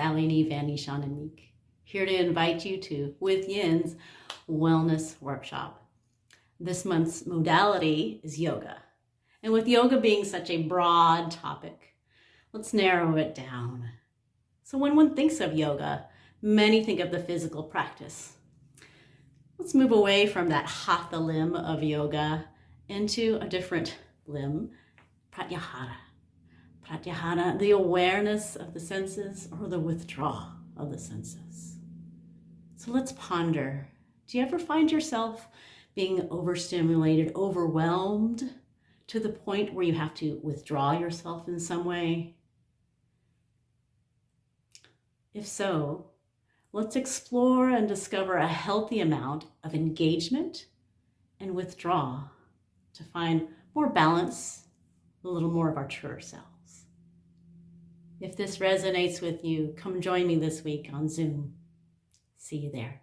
Salinee Vanichanan-Meek, here to invite you to Withyin's Wellness Workshop. This month's modality is yoga. And with yoga being such a broad topic, let's narrow it down. So when one thinks of yoga, many think of the physical practice. Let's move away from that hatha limb of yoga into a different limb, Pratyahara. Pratyahara, the awareness of the senses or the withdrawal of the senses. So let's ponder. Do you ever find yourself being overstimulated, overwhelmed to the point where you have to withdraw yourself in some way? If so, let's explore and discover a healthy amount of engagement and withdrawal to find more balance, a little more of our truer selves. If this resonates with you, come join me this week on Zoom. See you there.